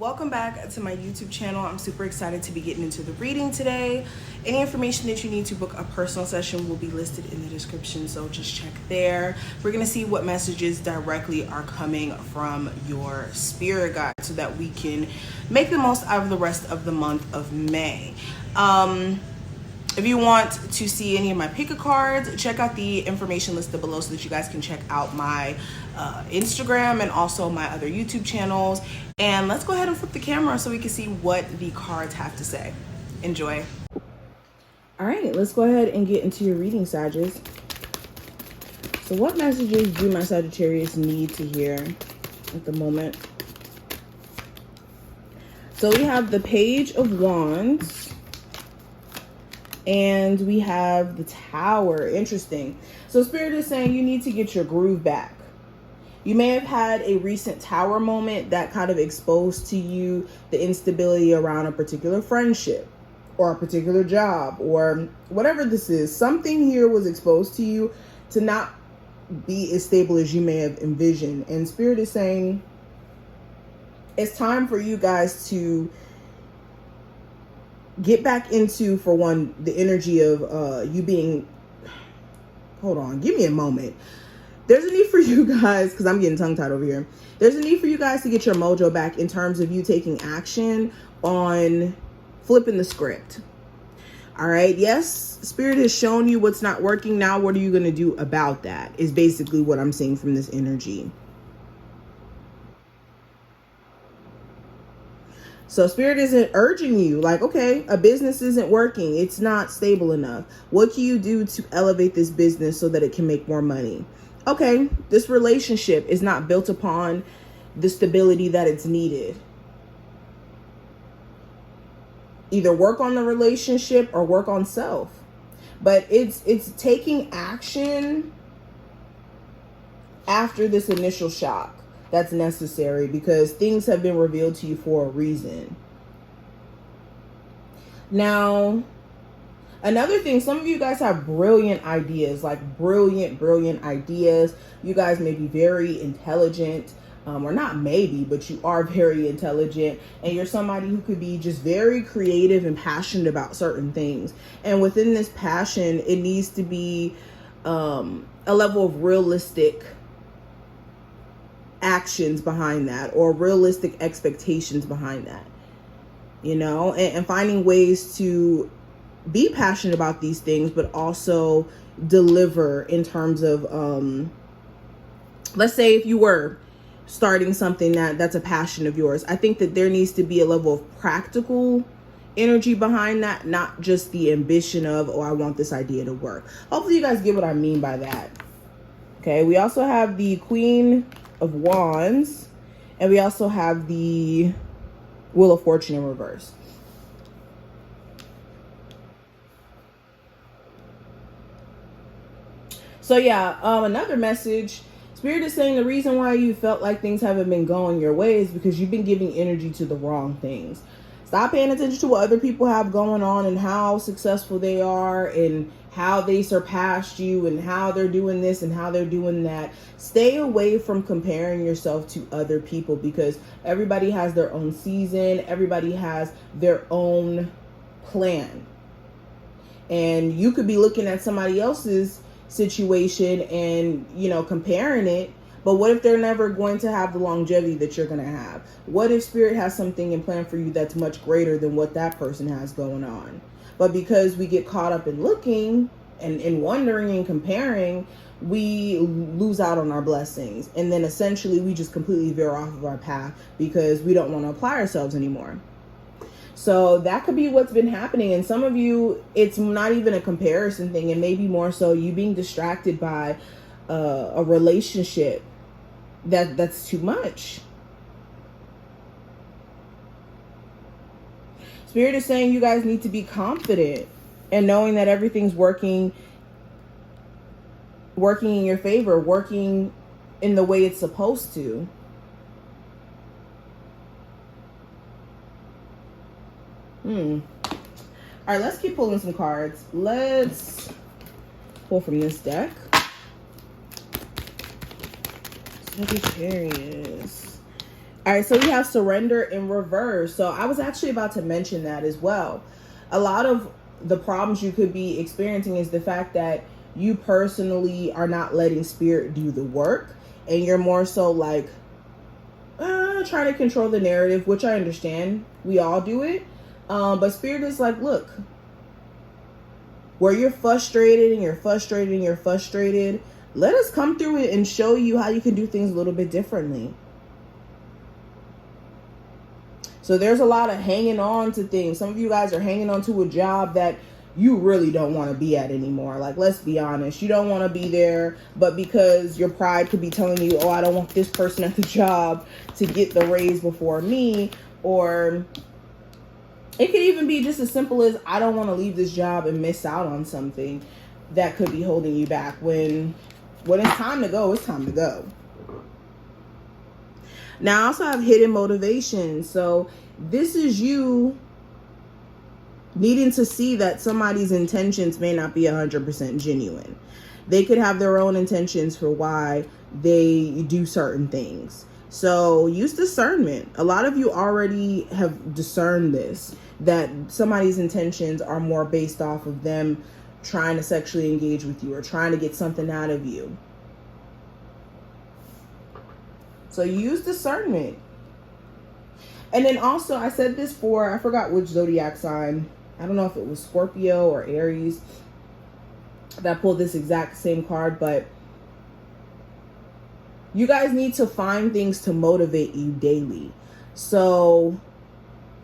Welcome back to my YouTube channel. I'm super excited to be getting into the reading today. Any information that you need to book a personal session will be listed in the description, so just check there. We're gonna see what messages directly are coming from your spirit guide so that we can make the most out of the rest of the month of May. If you want to see any of my pick a cards, check out the information listed below so that you guys can check out my Instagram and also my other YouTube channels. And let's go ahead and flip the camera so we can see what the cards have to say. Enjoy. All right, let's go ahead and get into your reading, Sagittarius. So what messages do my Sagittarius need to hear at the moment? So we have the Page of Wands. And we have the Tower. Interesting. So Spirit is saying you need to get your groove back. You may have had a recent Tower moment that kind of exposed to you the instability around a particular friendship or a particular job or whatever this is. Something here was exposed to you to not be as stable as you may have envisioned. And Spirit is saying it's time for you guys to get back into, for one, the energy of you being, hold on, give me a moment. There's a need for you guys, because I'm getting tongue-tied over here. There's a need for you guys to get your mojo back in terms of you taking action on flipping the script. All right. Yes, Spirit has shown you what's not working. Now, what are you going to do about that is basically what I'm seeing from this energy. So Spirit isn't urging you like, okay, a business isn't working. It's not stable enough. What can you do to elevate this business so that it can make more money? Okay, this relationship is not built upon the stability that it's needed. Either work on the relationship or work on self. But it's taking action after this initial shock. That's necessary because things have been revealed to you for a reason. Now, another thing, some of you guys have brilliant ideas, like brilliant ideas. You guys may be very intelligent, or not maybe, but you are very intelligent, and you're somebody who could be just very creative and passionate about certain things. And within this passion, it needs to be a level of realistic actions behind that, or realistic expectations behind that, you know, and finding ways to be passionate about these things, but also deliver in terms of, let's say if you were starting something that's a passion of yours, I think that there needs to be a level of practical energy behind that, not just the ambition of, oh, I want this idea to work. Hopefully you guys get what I mean by that. Okay, we also have the Queen of Wands, and we also have the Wheel of Fortune in reverse. So yeah, another message, Spirit is saying the reason why you felt like things haven't been going your way is because you've been giving energy to the wrong things. Stop paying attention to what other people have going on and how successful they are and how they surpassed you and how they're doing this and how they're doing that. Stay away from comparing yourself to other people because everybody has their own season. Everybody has their own plan. And you could be looking at somebody else's situation and, you know, comparing it. But what if they're never going to have the longevity that you're going to have? What if Spirit has something in plan for you that's much greater than what that person has going on? But because we get caught up in looking and wondering and comparing, we lose out on our blessings. And then essentially we just completely veer off of our path because we don't want to apply ourselves anymore. So that could be what's been happening. And some of you, it's not even a comparison thing. It may be more so you being distracted by a relationship that's too much. Spirit is saying you guys need to be confident and knowing that everything's working in your favor, working in the way it's supposed to. All right, let's keep pulling some cards. Let's pull from this deck. Sagittarius. All right, so we have surrender in reverse. So I was actually about to mention that as well. A lot of the problems you could be experiencing is the fact that you personally are not letting spirit do the work, and you're more so like trying to control the narrative, which I understand. We all do it. But spirit is like, look, where you're frustrated and you're frustrated and you're frustrated, let us come through it and show you how you can do things a little bit differently. So there's a lot of hanging on to things. Some of you guys are hanging on to a job that you really don't want to be at anymore. Like, let's be honest. You don't want to be there, but because your pride could be telling you, oh, I don't want this person at the job to get the raise before me. Or it could even be just as simple as, I don't want to leave this job and miss out on something that could be holding you back. When it's time to go, it's time to go. Now, I also have hidden motivation. So this is you needing to see that somebody's intentions may not be 100% genuine. They could have their own intentions for why they do certain things. So use discernment. A lot of you already have discerned this, that somebody's intentions are more based off of them trying to sexually engage with you or trying to get something out of you. So use discernment. And then also, I said this for, I forgot which zodiac sign. I don't know if it was Scorpio or Aries that pulled this exact same card, but you guys need to find things to motivate you daily. So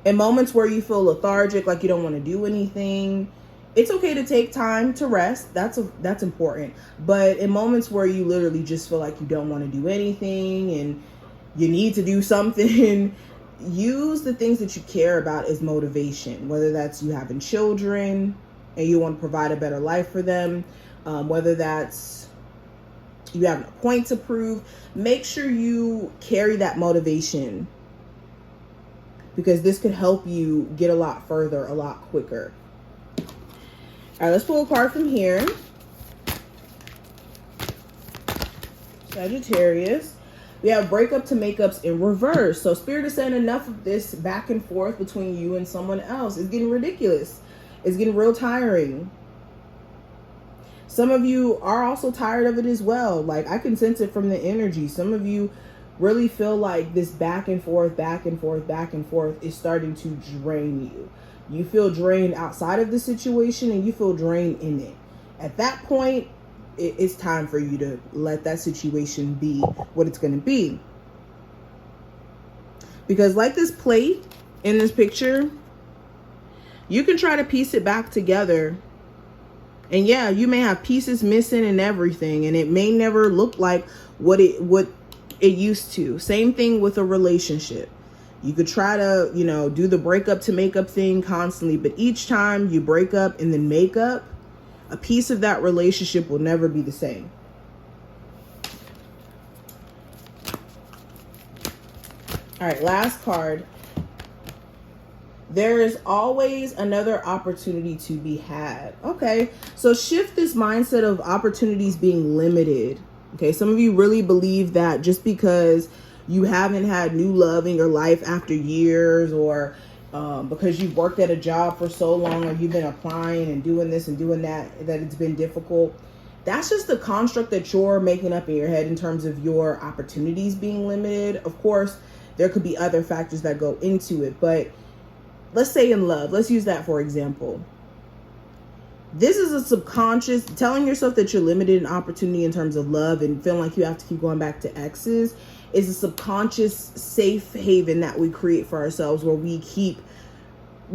in moments where you feel lethargic, like you don't want to do anything, it's okay to take time to rest. That's important. But in moments where you literally just feel like you don't want to do anything and you need to do something, use the things that you care about as motivation. Whether that's you having children and you want to provide a better life for them, whether that's you have a point to prove, make sure you carry that motivation, because this could help you get a lot further, a lot quicker. All right, let's pull a card from here. Sagittarius. We have breakup to makeups in reverse. So Spirit is saying enough of this back and forth between you and someone else. It's getting ridiculous. It's getting real tiring. Some of you are also tired of it as well. Like, I can sense it from the energy. Some of you really feel like this back and forth, back and forth, back and forth is starting to drain you. You feel drained outside of the situation and you feel drained in it. At that point, it's time for you to let that situation be what it's going to be. Because like this plate in this picture, you can try to piece it back together. And yeah, you may have pieces missing and everything, and it may never look like what it used to. Same thing with a relationship. You could try to, do the breakup to makeup thing constantly, but each time you break up and then make up, a piece of that relationship will never be the same. All right, last card. There is always another opportunity to be had. Okay, so shift this mindset of opportunities being limited. Okay, some of you really believe that just because you haven't had new love in your life after years, or because you've worked at a job for so long, or you've been applying and doing this and doing that, that it's been difficult. That's just the construct that you're making up in your head in terms of your opportunities being limited. Of course, there could be other factors that go into it, but let's say in love, let's use that for example. This is a subconscious telling yourself that you're limited in opportunity in terms of love and feeling like you have to keep going back to exes is a subconscious safe haven that we create for ourselves, where we keep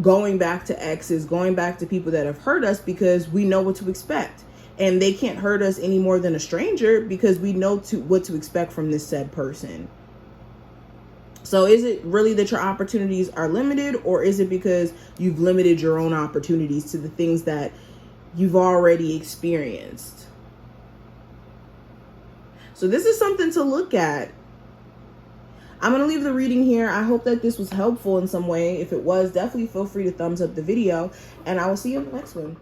going back to exes, going back to people that have hurt us, because we know what to expect. And they can't hurt us any more than a stranger, because we know what to expect from this said person. So is it really that your opportunities are limited, or is it because you've limited your own opportunities to the things that you've already experienced? So this is something to look at. I'm going to leave the reading here. I hope that this was helpful in some way. If it was, definitely feel free to thumbs up the video, and I will see you in the next one.